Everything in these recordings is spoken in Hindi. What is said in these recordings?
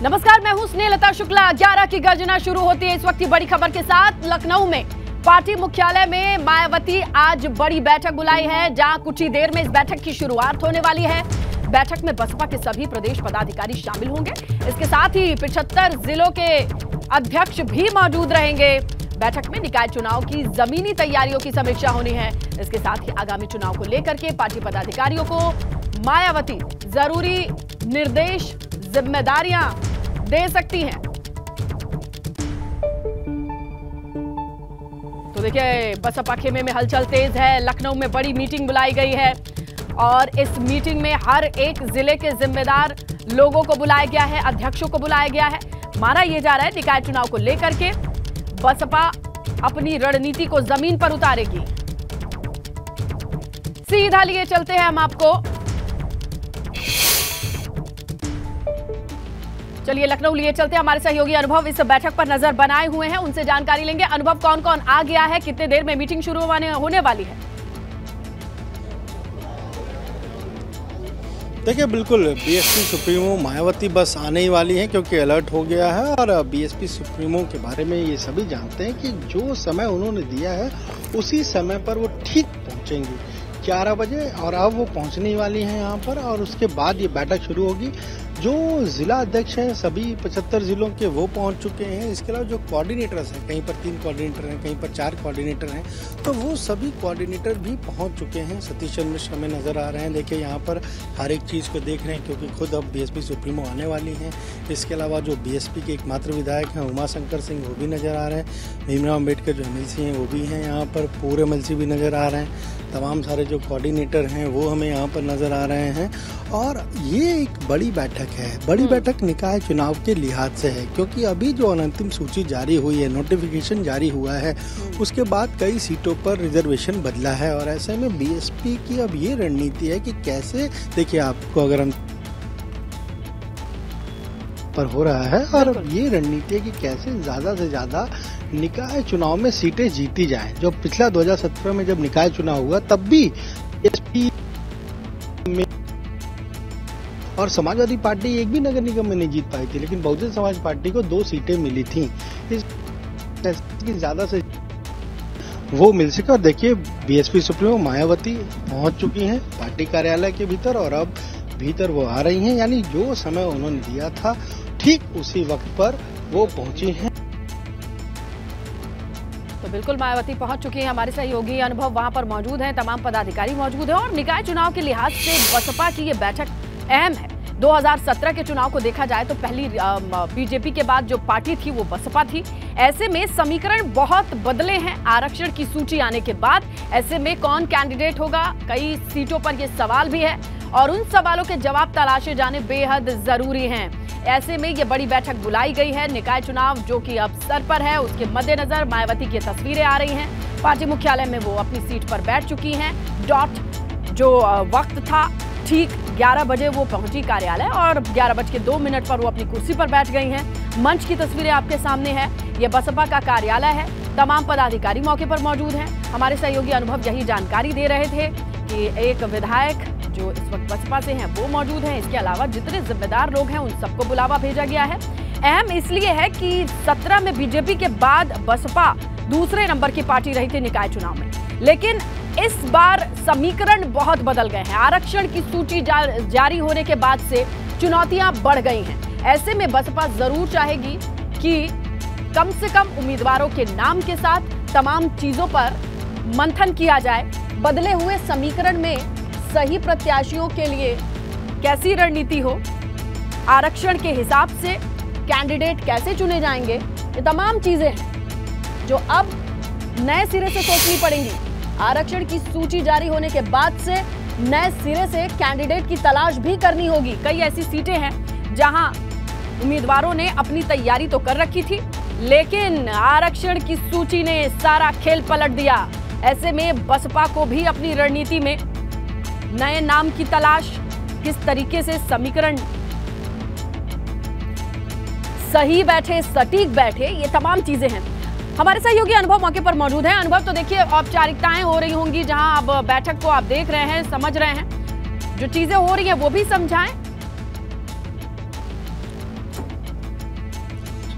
नमस्कार, मैं हूं स्नेहलता शुक्ला। 11 की गर्जना शुरू होती है इस वक्त की बड़ी खबर के साथ। लखनऊ में पार्टी मुख्यालय में मायावती आज बड़ी बैठक बुलाई है, जहां कुछ ही देर में इस बैठक की शुरुआत होने वाली है। बैठक में बसपा के सभी प्रदेश पदाधिकारी शामिल होंगे। इसके साथ ही 75 जिलों के अध्यक्ष भी मौजूद रहेंगे। बैठक में निकाय चुनाव की जमीनी तैयारियों की समीक्षा होनी है। इसके साथ ही आगामी चुनाव को लेकर के पार्टी पदाधिकारियों को मायावती जरूरी निर्देश, जिम्मेदारियां दे सकती हैं। तो देखिए, बसपा खेमे में हलचल तेज है। लखनऊ में बड़ी मीटिंग बुलाई गई है और इस मीटिंग में हर एक जिले के जिम्मेदार लोगों को बुलाया गया है, अध्यक्षों को बुलाया गया है। माना यह जा रहा है निकाय चुनाव को लेकर के बसपा अपनी रणनीति को जमीन पर उतारेगी। सीधा लिए चलते हैं हम आपको, चलिए लखनऊ लिए चलते हैं। हमारे सहयोगी अनुभव इस बैठक पर नजर बनाए हुए हैं, उनसे जानकारी लेंगे। अनुभव, कौन कौन आ गया है, कितने देर में मीटिंग शुरू होने वाली है? देखिए, बिल्कुल बीएसपी सुप्रीमो मायावती बस आने ही वाली है, क्योंकि अलर्ट हो गया है। और बीएसपी सुप्रीमो के बारे में ये सभी जानते हैं कि जो समय उन्होंने दिया है उसी समय पर वो ठीक पहुंचेंगी 11 बजे, और अब वो पहुंचने ही वाली हैं यहाँ पर। और उसके बाद ये बैठक शुरू होगी। जो जिला अध्यक्ष हैं सभी 75 जिलों के, वो पहुंच चुके हैं। इसके अलावा जो कोऑर्डिनेटर्स हैं, कहीं पर 3 कोऑर्डिनेटर हैं, कहीं पर 4 कोऑर्डिनेटर हैं, तो वो सभी कोऑर्डिनेटर भी पहुंच चुके हैं। सतीश चंद्र मिश्र हमें नजर आ रहे हैं। देखिए, यहाँ पर हर एक चीज़ को देख रहे हैं, क्योंकि खुद अब बीएसपी सुप्रीमो आने वाली हैं। इसके अलावा जो बीएसपी के एकमात्र विधायक हैं उमाशंकर सिंह, वो भी नजर आ रहे हैं। भीमराव अम्बेडकर जो एमएलसी हैं वो भी हैं यहाँ पर। पूरे एमएलसी भी नजर आ रहे हैं। तमाम सारे जो कोऑर्डिनेटर हैं वो हमें यहाँ पर नजर आ रहे हैं। और ये एक बड़ी बैठक है। बड़ी बैठक निकाय चुनाव के लिहाज से है, क्योंकि अभी जो अंतिम सूची जारी हुई है, नोटिफिकेशन जारी हुआ है, उसके बाद कई सीटों पर रिजर्वेशन बदला है। और ऐसे में बीएसपी की अब ये रणनीति है कि कैसे, देखिए आपको अगर हम पर हो रहा है, और ये रणनीति है कि कैसे ज्यादा से ज्यादा निकाय चुनाव में सीटें जीती जाएं। जो पिछला 2017 में जब निकाय चुनाव हुआ तब भी बीएसपी में और समाजवादी पार्टी एक भी नगर निगम में नहीं जीत पाई थी, लेकिन बहुजन समाज पार्टी को 2 सीटें मिली थी। इस ज्यादा से वो मिल सके। और देखिए, बीएसपी सुप्रीमो मायावती पहुंच चुकी हैं पार्टी कार्यालय के भीतर, और अब भीतर वो आ रही हैं। यानी जो समय उन्होंने दिया था ठीक उसी वक्त पर वो पहुंची हैं। तो बिल्कुल मायावती पहुंच चुकी हैं। हमारे सहयोगी अनुभव वहां पर मौजूद हैं, तमाम पदाधिकारी मौजूद हैं। और निकाय चुनाव के लिहाज से बसपा की ये बैठक अहम है। 2017 के चुनाव को देखा जाए तो पहली बीजेपी के बाद जो पार्टी थी वो बसपा थी। ऐसे में समीकरण बहुत बदले हैं आरक्षण की सूची आने के बाद। ऐसे में कौन कैंडिडेट होगा, कई सीटों पर ये सवाल भी है, और उन सवालों के जवाब तलाशे जाने बेहद जरूरी हैं। ऐसे में ये बड़ी बैठक बुलाई गई है। निकाय चुनाव जो कि अब सर पर है, उसके मद्देनजर मायावती की तस्वीरें आ रही हैं। पार्टी मुख्यालय में वो अपनी सीट पर बैठ चुकी हैं। डॉट जो वक्त था, ठीक 11 बजे वो पहुंची कार्यालय, और 11:02 पर वो अपनी कुर्सी पर बैठ गई हैं। मंच की तस्वीरें आपके सामने है। ये बसपा का कार्यालय है। तमाम पदाधिकारी मौके पर मौजूद हैं। हमारे सहयोगी अनुभव यही जानकारी दे रहे थे कि एक विधायक जो इस वक्त बसपा से हैं वो मौजूद हैं। इसके अलावा जितने जिम्मेदार लोग हैं उन सबको बुलावा भेजा गया है। अहम इसलिए है कि 17 में बीजेपी के बाद बसपा दूसरे नंबर की पार्टी रही थी निकाय चुनाव में, लेकिन इस बार समीकरण बहुत बदल गए हैं। आरक्षण की सूची जारी होने के बाद से चुनौतियां बढ़ गई हैं। ऐसे में बसपा जरूर चाहेगी कि कम से कम उम्मीदवारों के नाम के साथ तमाम चीजों पर मंथन किया जाए। बदले हुए समीकरण में सही प्रत्याशियों के लिए कैसी रणनीति हो, आरक्षण के हिसाब से कैंडिडेट कैसे चुने जाएंगे, ये तमाम चीजें हैं जो अब नए सिरे से सोचनी पड़ेंगी। आरक्षण की सूची जारी होने के बाद से नए सिरे से कैंडिडेट की तलाश भी करनी होगी। कई ऐसी सीटें हैं जहां उम्मीदवारों ने अपनी तैयारी तो कर रखी थी, लेकिन आरक्षण की सूची ने सारा खेल पलट दिया। ऐसे में बसपा को भी अपनी रणनीति में नए नाम की तलाश, किस तरीके से समीकरण सही बैठे, सटीक बैठे, ये तमाम चीजें हैं। हमारे सहयोगी अनुभव मौके पर मौजूद हैं। अनुभव, तो देखिए औपचारिकताएं हो रही होंगी, जहां अब बैठक को आप देख रहे हैं, समझ रहे हैं, जो चीजें हो रही हैं वो भी समझाएं।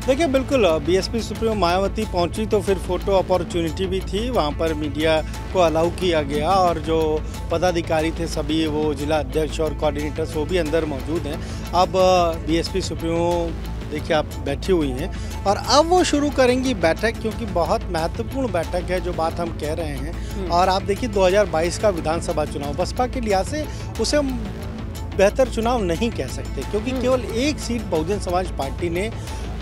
देखिए बिल्कुल, बीएसपी सुप्रीमो मायावती पहुंची तो फिर फोटो अपॉर्चुनिटी भी थी, वहां पर मीडिया को अलाउ किया गया और जो पदाधिकारी थे सभी, वो जिला अध्यक्ष और कोऑर्डिनेटर्स, वो भी अंदर मौजूद हैं। अब बीएसपी सुप्रीमो देखिए आप बैठी हुई हैं और अब वो शुरू करेंगी बैठक, क्योंकि बहुत महत्वपूर्ण बैठक है जो बात हम कह रहे हैं। और आप देखिए 2022 का विधानसभा चुनाव बसपा के लिहाज से उसे बेहतर चुनाव नहीं कह सकते, क्योंकि केवल एक सीट बहुजन समाज पार्टी ने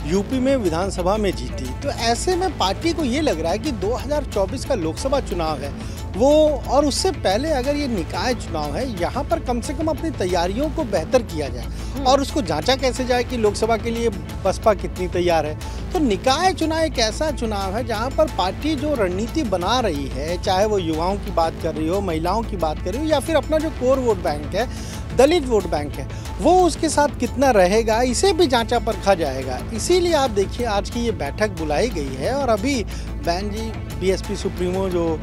यूपी में विधानसभा में जीती। तो ऐसे में पार्टी को ये लग रहा है कि 2024 का लोकसभा चुनाव है वो, और उससे पहले अगर ये निकाय चुनाव है, यहाँ पर कम से कम अपनी तैयारियों को बेहतर किया जाए और उसको जांचा कैसे जाए कि लोकसभा के लिए बसपा कितनी तैयार है। तो निकाय चुनाव एक ऐसा चुनाव है जहाँ पर पार्टी जो रणनीति बना रही है, चाहे वो युवाओं की बात कर रही हो, महिलाओं की बात कर रही हो, या फिर अपना जो कोर वोट बैंक है, दलित वोट बैंक है, वो उसके साथ कितना रहेगा, इसे भी जांचा परखा जाएगा। इसीलिए आप देखिए आज की ये बैठक बुलाई गई है। और अभी बहन जी बीएसपी सुप्रीमो जो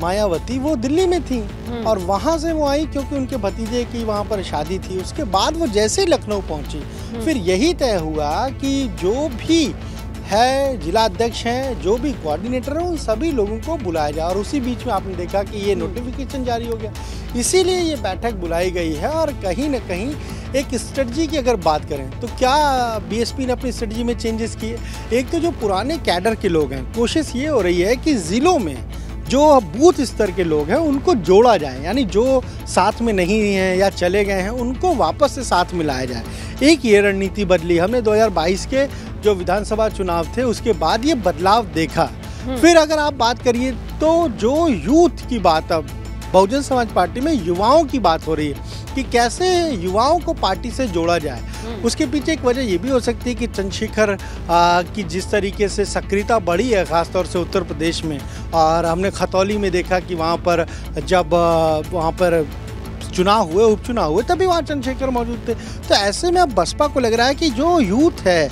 मायावती, वो दिल्ली में थी और वहां से वो आई क्योंकि उनके भतीजे की वहां पर शादी थी। उसके बाद वो जैसे ही लखनऊ पहुंची, फिर यही तय हुआ कि जो भी है जिला अध्यक्ष हैं, जो भी कोऑर्डिनेटर हैं, उन सभी लोगों को बुलाया जाए। और उसी बीच में आपने देखा कि ये नोटिफिकेशन जारी हो गया, इसीलिए ये बैठक बुलाई गई है। और कहीं ना कहीं एक स्ट्रेटजी की अगर बात करें तो क्या बीएसपी ने अपनी स्ट्रेटजी में चेंजेस किए। एक तो जो पुराने कैडर के लोग हैं, कोशिश ये हो रही है कि जिलों में जो बूथ स्तर के लोग हैं उनको जोड़ा जाए, यानी जो साथ में नहीं हैं या चले गए हैं उनको वापस से साथ मिलाया जाए। एक ये रणनीति बदली हमने 2022 के जो विधानसभा चुनाव थे उसके बाद ये बदलाव देखा। फिर अगर आप बात करिए तो जो यूथ की बात, अब बहुजन समाज पार्टी में युवाओं की बात हो रही है कि कैसे युवाओं को पार्टी से जोड़ा जाए। उसके पीछे एक वजह ये भी हो सकती है कि चंद्रशेखर की जिस तरीके से सक्रियता बढ़ी है खासतौर से उत्तर प्रदेश में, और हमने खतौली में देखा कि वहाँ पर जब वहाँ पर चुनाव हुए, उपचुनाव हुए, तभी वहाँ चंद्रशेखर मौजूद थे। तो ऐसे में अब बसपा को लग रहा है कि जो यूथ है,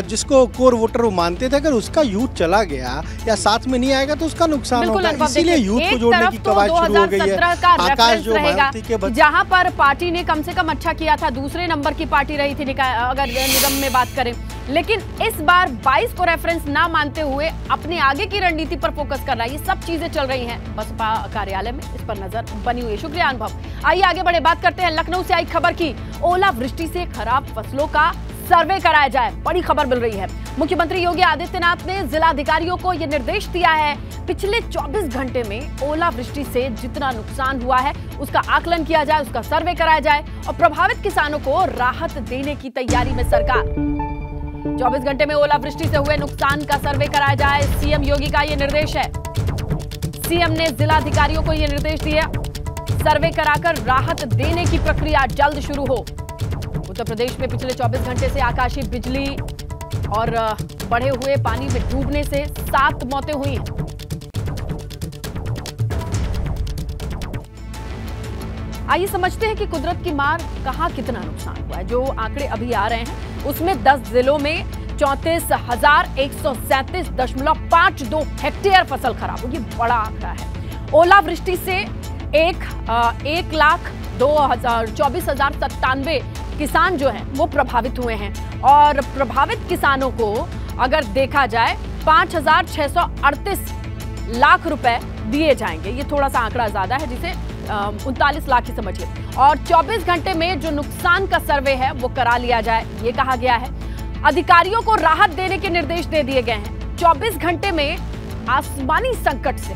जिसको कोर वोटर वो मानते थे, अगर उसका यूथ चला गया या साथ में नहीं आएगा तो उसका नुकसान होगा। इसीलिए यूथ को जोड़ने की कवायद शुरू हो गई है। आकाश जो मायावती के जहां पर पार्टी ने कम से कम अच्छा किया था, दूसरे नंबर की पार्टी रही थी अगर निगम में बात करें, लेकिन इस बार 22 को रेफरेंस ना मानते हुए अपने आगे की रणनीति पर फोकस कर रहा है। ये सब चीजें चल रही हैं बसपा कार्यालय में, इस पर नजर बनी हुई है। शुक्रिया अनुभव। आइए आगे बढ़े, बात करते हैं लखनऊ से आई खबर की। ओलावृष्टि से खराब फसलों का सर्वे कराया जाए, बड़ी खबर मिल रही है। मुख्यमंत्री योगी आदित्यनाथ ने जिलाधिकारियों को यह निर्देश दिया है, पिछले 24 घंटे में ओलावृष्टि से जितना नुकसान हुआ है उसका आकलन किया जाए, उसका सर्वे कराया जाए और प्रभावित किसानों को राहत देने की तैयारी में सरकार। 24 घंटे में ओलावृष्टि से हुए नुकसान का सर्वे कराया जाए, सीएम योगी का यह निर्देश है। सीएम ने जिलाधिकारियों को यह निर्देश दिया, सर्वे कराकर राहत देने की प्रक्रिया जल्द शुरू हो। उत्तर प्रदेश में पिछले 24 घंटे से आकाशीय बिजली और बढ़े हुए पानी में डूबने से 7 मौतें हुई हैं। आइए समझते हैं कि कुदरत की मार कहां कितना नुकसान हुआ है। जो आंकड़े अभी आ रहे हैं उसमें 10 जिलों में 34,137.52 हेक्टेयर फसल खराब हुई। ये बड़ा आंकड़ा है। ओलावृष्टि से 1,24,097 किसान जो हैं वो प्रभावित हुए हैं और प्रभावित किसानों को अगर देखा जाए 5,638 लाख रुपए दिए जाएंगे। ये थोड़ा सा आंकड़ा ज्यादा है, जिसे 39 लाख ही समझिए। और 24 घंटे में जो नुकसान का सर्वे है वो करा लिया जाए, ये कहा गया है। अधिकारियों को राहत देने के निर्देश दे दिए गए हैं। 24 घंटे में आसमानी संकट से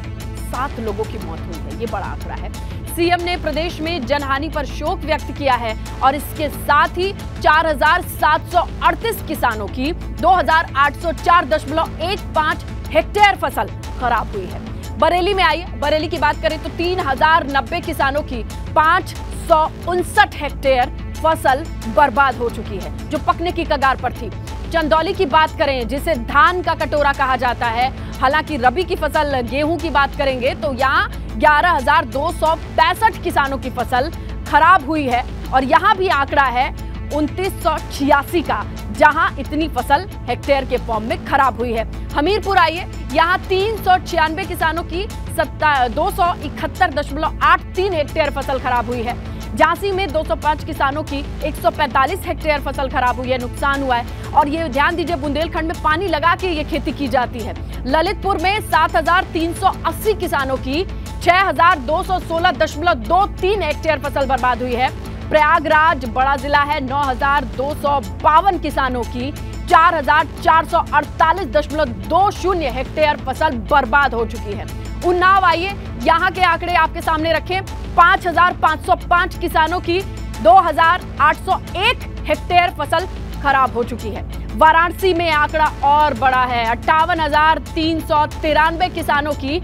7 लोगों की मौत हुई है, ये बड़ा आंकड़ा है। सीएम ने प्रदेश में जनहानि पर शोक व्यक्त किया है और इसके साथ ही 4,738 किसानों की 2,804.15 हेक्टेयर फसल खराब हुई है। बरेली में आई, बरेली की बात करें तो 3,090 किसानों की 559 हेक्टेयर फसल बर्बाद हो चुकी है, जो पकने की कगार पर थी। चंदौली की बात करें, जिसे धान का कटोरा कहा जाता है, हालांकि रबी की फसल गेहूं की बात करेंगे तो यहाँ 11,265 किसानों की फसल खराब हुई है और यहाँ भी आंकड़ा है 2986 का, जहां इतनी फसल हेक्टेयर के फॉर्म में खराब हुई है। हमीरपुर आइए, यहाँ 396 किसानों की 271.83 हेक्टेयर फसल खराब हुई है। झांसी में 205 किसानों की 145 हेक्टेयर फसल खराब हुई है, नुकसान हुआ है। और ये ध्यान दीजिए, बुंदेलखंड में पानी लगा के ये खेती की जाती है। ललितपुर में 7380 किसानों की 6216.23 हेक्टेयर फसल बर्बाद हुई है। प्रयागराज बड़ा जिला है, 9252 किसानों की 4448.20 हेक्टेयर फसल बर्बाद हो चुकी है। उन्नाव, आइए यहाँ के आंकड़े आपके सामने रखें। 5505 किसानों की 2801 हेक्टेयर फसल खराब हो चुकी है। वाराणसी में आंकड़ा और बड़ा है, 58,393 किसानों की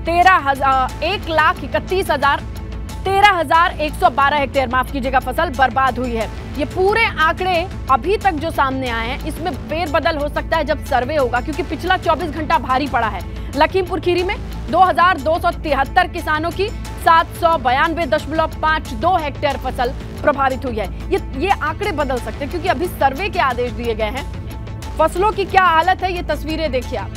13,31,12 हेक्टेयर, माफ कीजिएगा, फसल बर्बाद हुई है। ये पूरे आंकड़े अभी तक जो सामने आए हैं, इसमें फेरबदल हो सकता है जब सर्वे होगा, क्योंकि पिछला 24 घंटा भारी पड़ा है। लखीमपुर खीरी में 2273 किसानों की 792.52 हेक्टेयर फसल प्रभावित हुई है। ये आंकड़े बदल सकते हैं, क्योंकि अभी सर्वे के आदेश दिए गए हैं। फसलों की क्या हालत है, ये तस्वीरें देखिए आप।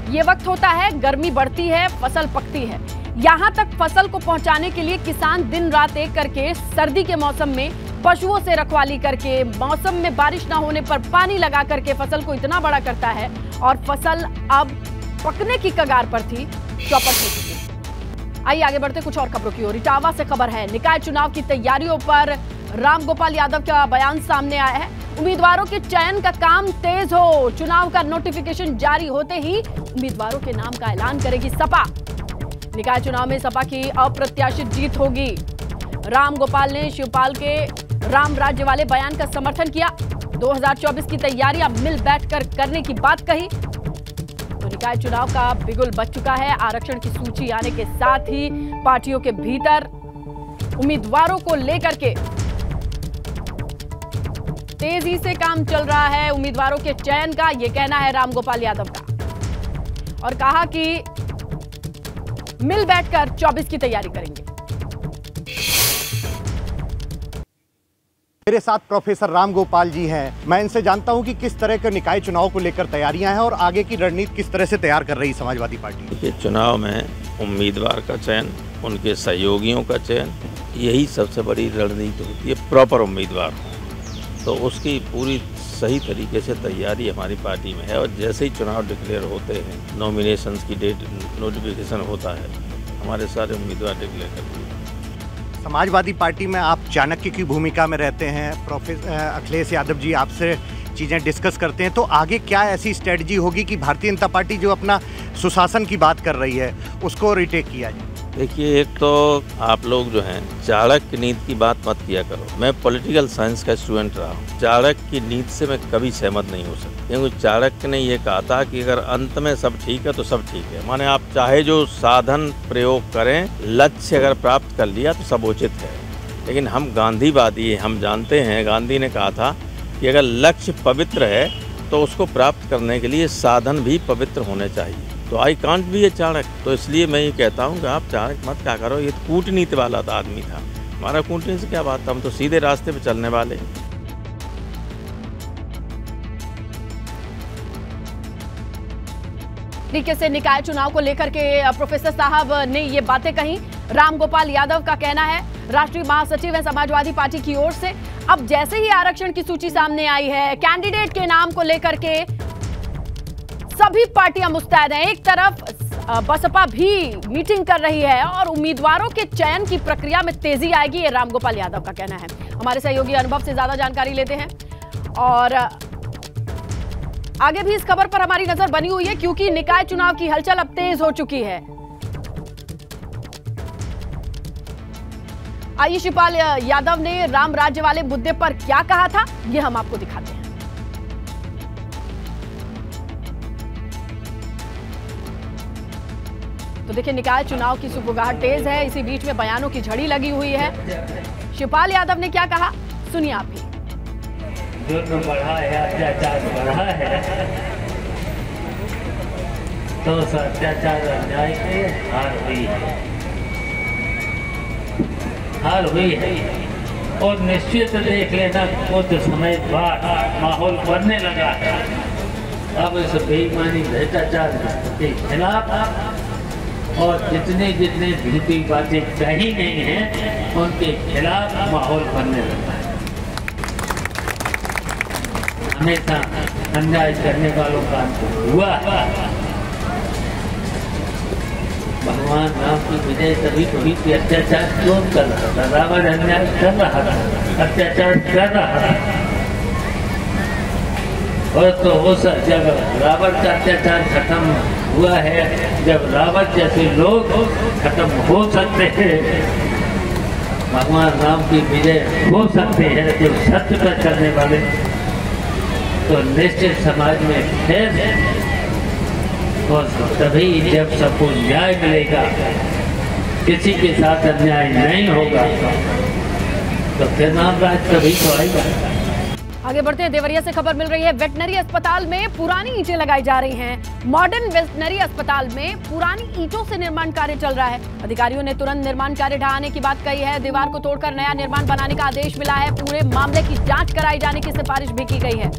ये वक्त होता है, गर्मी बढ़ती है, फसल पकती है। यहाँ तक फसल को पहुंचाने के लिए किसान दिन रात एक करके सर्दी के मौसम में पशुओं से रखवाली करके, मौसम में बारिश ना होने पर पानी लगा करके फसल को इतना बड़ा करता है, और फसल अब पकने की कगार पर थी, चौपट हो चुकी। आइए आगे बढ़ते कुछ और खबरों की ओर। इटावा से खबर है, निकाय चुनाव की तैयारियों पर रामगोपाल यादव का बयान सामने आया है। उम्मीदवारों के चयन का काम तेज हो, चुनाव का नोटिफिकेशन जारी होते ही उम्मीदवारों के नाम का ऐलान करेगी सपा। निकाय चुनाव में सपा की अप्रत्याशित जीत होगी। रामगोपाल ने शिवपाल के राम राज्य वाले बयान का समर्थन किया। 2024 की तैयारियां मिल बैठकर करने की बात कही। तो निकाय चुनाव का बिगुल बज चुका है। आरक्षण की सूची आने के साथ ही पार्टियों के भीतर उम्मीदवारों को लेकर के तेजी से काम चल रहा है। उम्मीदवारों के चयन का ये कहना है रामगोपाल यादव का, और कहा कि मिल बैठकर 24 की तैयारी करेंगे। मेरे साथ प्रोफेसर रामगोपाल जी हैं। मैं इनसे जानता हूं कि किस तरह के निकाय चुनाव को लेकर तैयारियां हैं और आगे की रणनीति किस तरह से तैयार कर रही समाजवादी पार्टी। ये चुनाव में उम्मीदवार का चयन, उनके सहयोगियों का चयन, यही सबसे बड़ी रणनीति होती है। प्रॉपर उम्मीदवार हो तो उसकी पूरी सही तरीके से तैयारी हमारी पार्टी में है। और जैसे ही चुनाव डिक्लेयर होते हैं, नॉमिनेशंस की डेट नोटिफिकेशन होता है, हमारे सारे उम्मीदवार डिक्लेयर करते हैं। समाजवादी पार्टी में आप चाणक्य की भूमिका में रहते हैं। प्रोफेसर अखिलेश यादव जी आपसे चीज़ें डिस्कस करते हैं, तो आगे क्या ऐसी स्ट्रेटजी होगी कि भारतीय जनता पार्टी जो अपना सुशासन की बात कर रही है उसको रिटेक किया जाए? देखिए, एक तो आप लोग जो हैं चाणक्य नीति की बात मत किया करो। मैं पॉलिटिकल साइंस का स्टूडेंट रहा हूँ। चाणक्य की नीति से मैं कभी सहमत नहीं हो सकता, क्योंकि चाणक्य ने ये कहा था कि अगर अंत में सब ठीक है तो सब ठीक है। माने आप चाहे जो साधन प्रयोग करें, लक्ष्य अगर प्राप्त कर लिया तो सब उचित है। लेकिन हम गांधीवादी हैं, हम जानते हैं, गांधी ने कहा था कि अगर लक्ष्य पवित्र है तो उसको प्राप्त करने के लिए साधन भी पवित्र होने चाहिए। तो आई कांट बी ए चाणक्य। तो इसलिए मैं ये कहता हूँ कि आप चाणक्य मत क्या करो। ये तो कूटनीति वाला आदमी था, हमारा कूटनीति से क्या बात था, हम तो सीधे रास्ते पे चलने वाले। तरीके से निकाय चुनाव को लेकर के प्रोफेसर साहब ने ये बातें कही। रामगोपाल यादव का कहना है, राष्ट्रीय महासचिव है समाजवादी पार्टी की ओर से, अब जैसे ही आरक्षण की सूची सामने आई है, कैंडिडेट के नाम को लेकर के सभी पार्टियां मुस्तैद हैं। एक तरफ बसपा भी मीटिंग कर रही है और उम्मीदवारों के चयन की प्रक्रिया में तेजी आएगी, ये रामगोपाल यादव का कहना है। हमारे सहयोगी अनुभव से ज्यादा जानकारी लेते हैं और आगे भी इस खबर पर हमारी नजर बनी हुई है, क्योंकि निकाय चुनाव की हलचल अब तेज हो चुकी है। आइए शिवपाल यादव ने राम राज्य वाले मुद्दे पर क्या कहा था, ये हम आपको दिखाते हैं। तो देखिए, निकाय चुनाव की सुगबुगाहट तेज है, इसी बीच में बयानों की झड़ी लगी हुई है। शिवपाल यादव ने क्या कहा, सुनिए आप भी। जुर्म बढ़ा है, अत्याचार बढ़ा है, तो उस अत्याचार अन्याय की हार हुई है, हार हुई है। और निश्चित देख लेना, कुछ समय बाद माहौल बनने लगा है। अब इस बेईमानी भ्रष्टाचार के खिलाफ और जितने जितने झूठी बातें सही नहीं हैं उनके खिलाफ माहौल बनने लगा है। हमेशा अन्याय करने वालों का अंत हुआ। भगवान राम की विजय तभी हुई कि अत्याचार क्यों कर रहा था, रावण अन्याय कर रहा था, अत्याचार कर रहा था। और तो हो जब रावण का अत्याचार खत्म हुआ है, जब रावण जैसे लोग खत्म हो सकते हैं, भगवान राम की विजय हो सकते हैं जो सत्य पर चलने वाले, तो निश्चित समाज में फिर और तभी जब सबको न्याय मिलेगा, किसी के साथ अन्याय नहीं होगा, तो फिर नाम राज तभी तो आएगा। आगे बढ़ते हैं, देवरिया से खबर मिल रही है। वेटनरी अस्पताल में पुरानी ईंटें लगाई जा रही हैं। मॉडर्न वेटनरी अस्पताल में पुरानी ईंटों से निर्माण कार्य चल रहा है। अधिकारियों ने तुरंत निर्माण कार्य ढहाने की बात कही है। दीवार को तोड़कर नया निर्माण बनाने का आदेश मिला है। पूरे मामले की जांच कराई जाने की सिफारिश भी की गई है।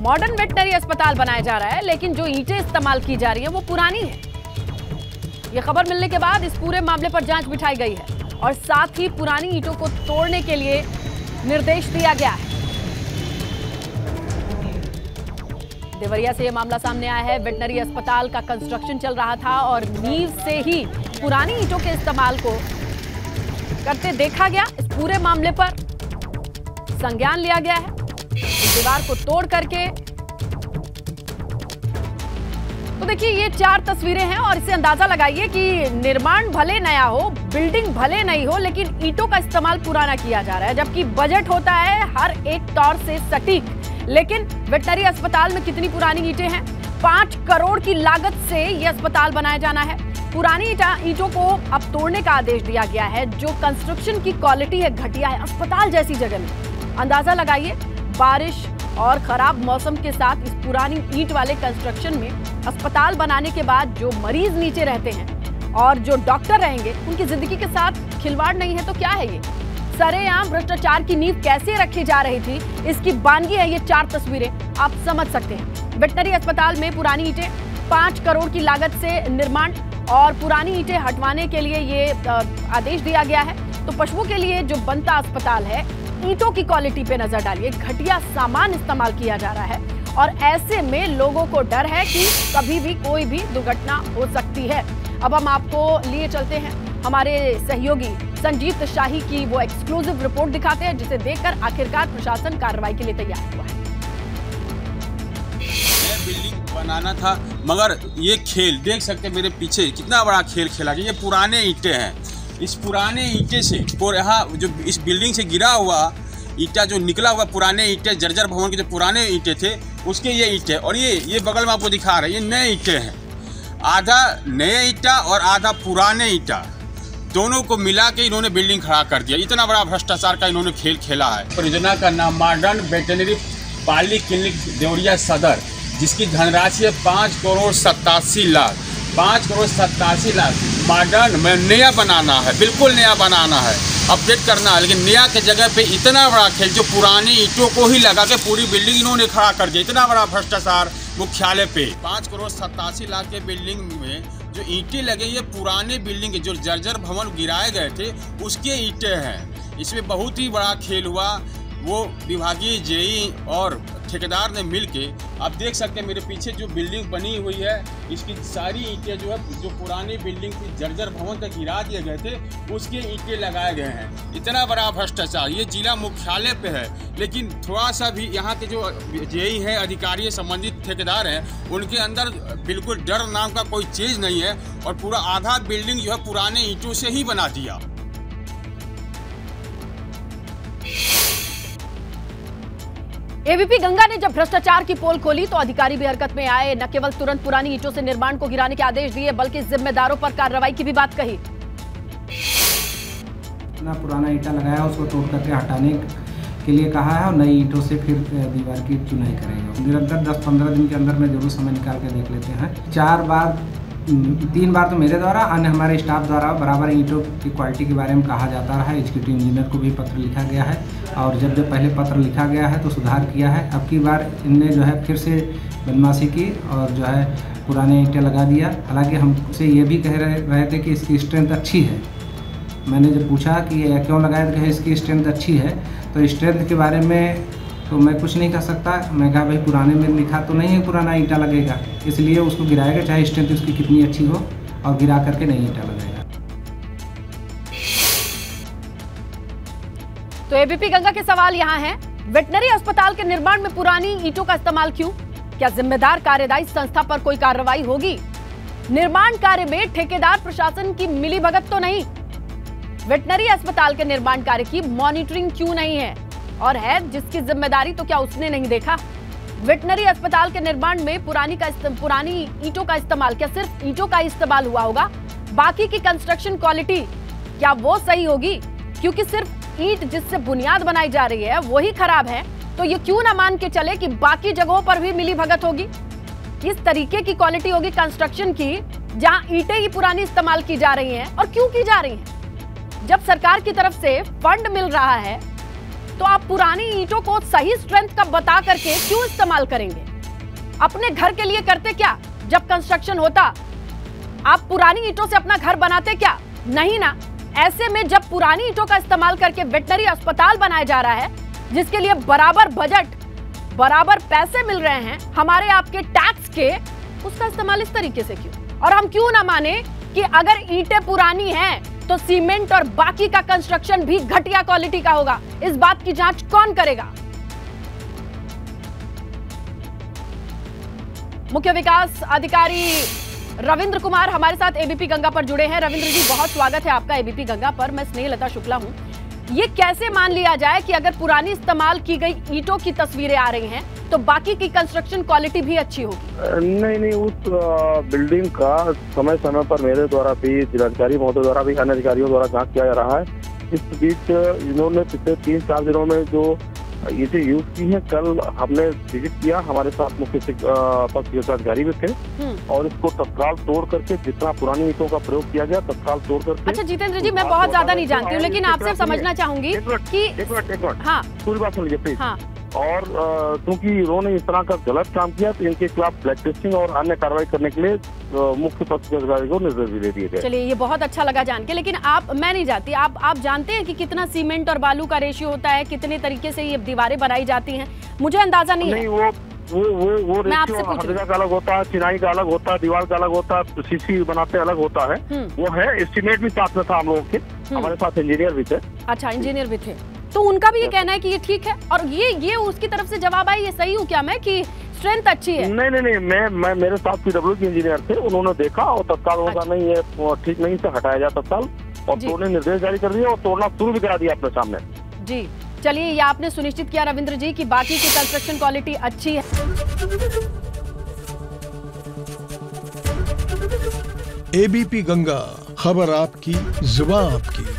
मॉडर्न वेटनरी अस्पताल बनाया जा रहा है, लेकिन जो ईंटें इस्तेमाल की जा रही है वो पुरानी है। यह खबर मिलने के बाद इस पूरे मामले पर जांच बिठाई गई है और साथ ही पुरानी ईंटों को तोड़ने के लिए निर्देश दिया गया है। देवरिया से यह मामला सामने आया है। वेटनरी अस्पताल का कंस्ट्रक्शन चल रहा था और नींव से ही पुरानी ईंटों के इस्तेमाल को करते देखा गया। इस पूरे मामले पर संज्ञान लिया गया है। इस दीवार को तोड़ करके, तो देखिए ये 4 तस्वीरें हैं और इससे अंदाजा लगाइए कि निर्माण भले नया हो, बिल्डिंग भले नहीं हो, लेकिन ईंटों का इस्तेमाल पुराना किया जा रहा है, जबकि बजट होता है हर एक तौर से सटीक। लेकिन वेटनरी अस्पताल में कितनी पुरानी ईंटें हैं? 5 करोड़ की लागत से यह अस्पताल बनाया जाना है। पुरानी ईंटों को अब तोड़ने का आदेश दिया गया है। जो कंस्ट्रक्शन की क्वालिटी है घटिया है अस्पताल जैसी जगह में। अंदाजा लगाइए, बारिश और खराब मौसम के साथ इस पुरानी ईंट वाले कंस्ट्रक्शन में अस्पताल बनाने के बाद जो मरीज नीचे रहते हैं और जो डॉक्टर रहेंगे, उनकी जिंदगी के साथ खिलवाड़ नहीं है तो क्या है ये? सरेआम भ्रष्टाचार की नींव कैसे रखी जा रही थी, इसकी बानगी है ये 4 तस्वीरें, आप समझ सकते हैं। वेटनरी अस्पताल में पुरानी ईंटें, 5 करोड़ की लागत से निर्माण और पुरानी ईंटें हटवाने के लिए ये आदेश दिया गया है। तो पशुओं के लिए जो बनता अस्पताल है, ईंटों की क्वालिटी पे नजर डालिए। घटिया सामान इस्तेमाल किया जा रहा है और ऐसे में लोगों को डर है कि कभी भी कोई भी दुर्घटना हो सकती है। अब हम आपको लिए चलते हैं, हमारे सहयोगी संजीत शाही की वो एक्सक्लूसिव रिपोर्ट दिखाते हैं, जिसे देखकर आखिरकार प्रशासन कार्रवाई के लिए तैयार हुआ है। बिल्डिंग बनाना था, मगर ये खेल देख सकते हैं मेरे पीछे कितना बड़ा खेल खेला गया। ये पुराने ईंटें हैं। इस पुराने ईंटे से और यहाँ जो इस बिल्डिंग से गिरा हुआ ईंटा जो निकला हुआ, पुराने ईंटे, जर्जर भवन के जो पुराने ईंटे थे उसके ये ईंटे, और ये बगल में आपको दिखा रहे हैं ये नए ईंटे हैं। आधा नए ईंटा और आधा पुराने ईंटा, दोनों को मिला के इन्होंने बिल्डिंग खड़ा कर दिया। इतना बड़ा भ्रष्टाचार का इन्होंने खेल खेला है। परियोजना का नाम मॉडर्न वेटनरी पॉलीक्लिनिक देवरिया सदर, जिसकी धनराशि है 5 करोड़ 87 लाख। 5 करोड़ 87 लाख मॉडर्न में नया बनाना है, बिल्कुल नया बनाना है, अपडेट करना है। लेकिन नया के जगह पे इतना बड़ा खेल, जो पुरानी ईंटों को ही लगा के पूरी बिल्डिंग इन्होंने खड़ा कर दिया। इतना बड़ा भ्रष्टाचार मुख्यालय पे। 5 करोड़ 87 लाख के बिल्डिंग में जो ईंटें लगे, ये पुराने बिल्डिंग के जो जर्जर भवन गिराए गए थे उसके ईंटें हैं। इसमें बहुत ही बड़ा खेल हुआ। वो विभागीय जेई और ठेकेदार ने मिलके, आप देख सकते हैं मेरे पीछे जो बिल्डिंग बनी हुई है, इसकी सारी ईंटें जो है, जो पुरानी बिल्डिंग थी, जर्जर भवन तक गिरा दिए गए थे, उसके ईंटें लगाए गए हैं। इतना बड़ा भ्रष्टाचार। ये जिला मुख्यालय पे है, लेकिन थोड़ा सा भी यहाँ के जो जेई है, अधिकारी, संबंधित ठेकेदार हैं, उनके अंदर बिल्कुल डर नाम का कोई चीज़ नहीं है और पूरा आधा बिल्डिंग जो है पुराने ईंटों से ही बना दिया। एबीपी गंगा ने जब भ्रष्टाचार की पोल खोली तो अधिकारी भी हरकत में आए। न केवल तुरंत पुरानी ईंटों से निर्माण को गिराने के आदेश दिए, बल्कि जिम्मेदारों पर कार्रवाई की भी बात कही। इतना पुराना ईंटा लगाया उसको तोड़ करके हटाने के लिए कहा है और नई ईंटों से फिर दीवार की चुनाई करेगा। निरंतर 10-15 दिन के अंदर में जरूर समय निकाल के देख लेते हैं। 3 बार तो मेरे द्वारा, अन्य हमारे स्टाफ द्वारा बराबर ईंटों की क्वालिटी के बारे में कहा जाता रहा है। एग्जीक्यूटिव इंजीनियर को भी पत्र लिखा गया है और जब पहले पत्र लिखा गया है तो सुधार किया है। अब की बार इनने जो है फिर से बदमाशी की और जो है पुराने ईंटें लगा दिया। हालांकि हमसे ये भी कह रहे थे कि इसकी स्ट्रेंथ अच्छी है। मैंने जब पूछा कि क्यों लगाया तो इसकी स्ट्रेंथ अच्छी है, तो स्ट्रेंथ के बारे में तो मैं कुछ नहीं कह सकता। मैं कहा भाई पुराने में लिखा तो नहीं है पुराना ईंटा लगेगा, इसलिए उसको गिराएगा चाहे स्ट्रेंथ उसकी कितनी अच्छी हो, और गिरा करके नहीं ईंटा लगेगा। तो एबीपी गंगा के सवाल यहाँ है, वेटनरी अस्पताल के निर्माण में पुरानी ईंटों का इस्तेमाल क्यों? क्या जिम्मेदार कार्यदायी संस्था पर कोई कार्रवाई होगी? निर्माण कार्य में ठेकेदार प्रशासन की मिलीभगत तो नहीं? वेटनरी अस्पताल के निर्माण कार्य की मॉनिटरिंग क्यों नहीं है? और है जिसकी जिम्मेदारी तो क्या उसने नहीं देखा? वेटनरी अस्पताल के निर्माण में पुरानी ईंटों का इस्तेमाल, क्या सिर्फ ईंटों का इस्तेमाल हुआ होगा? बाकी की कंस्ट्रक्शन क्वालिटी क्या वो सही होगी? क्योंकि सिर्फ ईंट जिससे बुनियाद बनाई जा रही है वही खराब है, तो ये क्यों ना मान के चले कि बाकी जगहों पर भी मिलीभगत होगी? किस तरीके की क्वालिटी होगी कंस्ट्रक्शन की जहां ईंटें ही पुरानी इस्तेमाल की जा रही हैं, और क्यों की जा रही हैं? जब सरकार की तरफ से फंड मिल रहा है तो आप पुरानी ईंटों को सही स्ट्रेंथ का बता करके क्यों इस्तेमाल करेंगे? अपने घर के लिए करते क्या? जब कंस्ट्रक्शन होता आप पुरानी ईंटों से अपना घर बनाते क्या? नहीं ना। ऐसे में जब पुरानी ईंटों का इस्तेमाल करके वेटनरी अस्पताल बनाया जा रहा है, जिसके लिए बराबर बजट, बराबर पैसे मिल रहे हैं हमारे आपके टैक्स के, उसका इस्तेमाल इस तरीके से क्यों? और हम क्यों ना माने कि अगर ईंटें पुरानी हैं तो सीमेंट और बाकी का कंस्ट्रक्शन भी घटिया क्वालिटी का होगा? इस बात की जांच कौन करेगा? मुख्य विकास अधिकारी रविंद्र कुमार हमारे साथ एबीपी गंगा पर जुड़े हैं। रविंद्र जी, बहुत स्वागत है आपका एबीपी गंगा पर। मैं स्नेहलता शुक्ला हूं। ये कैसे मान लिया जाए कि अगर पुरानी इस्तेमाल की गई ईंटों की तस्वीरें आ रही हैं तो बाकी की कंस्ट्रक्शन क्वालिटी भी अच्छी होगी? नहीं, उस बिल्डिंग का समय समय पर मेरे द्वारा भी, जिलाधिकारी महोदय द्वारा भी, अन्य अधिकारियों द्वारा जांच किया जा रहा है। इस बीच इन्होंने पिछले 3-4 दिनों में जो ईंटें यूज की हैं, कल हमने विजिट किया, हमारे साथ मुख्य अधिकारी भी थे, और इसको तत्काल तोड़ करके, जितना पुरानी ईंटों का प्रयोग किया गया तत्काल तोड़ करके। अच्छा जितेंद्र जी, मैं बहुत ज्यादा नहीं जानती हूँ, लेकिन आपसे समझना चाहूंगी कि एक मिनट हाँ पूरी बात सुन लीजिए प्लीज। हाँ। और क्योंकि इन्होंने इस तरह का गलत काम किया तो इनके खिलाफ ब्लैक टेस्टिंग और अन्य कार्रवाई करने के लिए मुख्य अधिकारी को निर्देश भी दे दिए गए। चलिए, ये बहुत अच्छा लगा जान के, लेकिन मैं नहीं जानती, आप जानते हैं कि कितना सीमेंट और बालू का रेशियो होता है, कितने तरीके से ये दीवारें बनाई जाती हैं? मुझे अंदाजा नहीं है। वो रेशियो हर जगह का अलग होता है, चिनाई का अलग होता है, दीवार का अलग होता है, सीसी बनाते अलग होता है। वो है, एस्टिमेट भी साथ में था हम लोगों के, हमारे साथ इंजीनियर भी थे। अच्छा, इंजीनियर भी थे, तो उनका भी ये कहना है कि ये ठीक है, और ये उसकी तरफ से जवाब आई, ये सही हूँ क्या मैं कि स्ट्रेंथ अच्छी है? नहीं, मैं मेरे साथ पीडब्ल्यू के इंजीनियर थे, उन्होंने देखा और तत्काल होगा नहीं, ये ठीक नहीं से हटाया जाए तत्काल, और तोड़ने निर्देश जारी कर दिया और तोड़ना शुरू भी करा दिया अपने सामने। जी, चलिए, ये आपने सुनिश्चित किया रविंद्र जी कि बाकी की कंस्ट्रक्शन क्वालिटी अच्छी है। एबीपी गंगा, खबर आपकी, जुबान आपकी।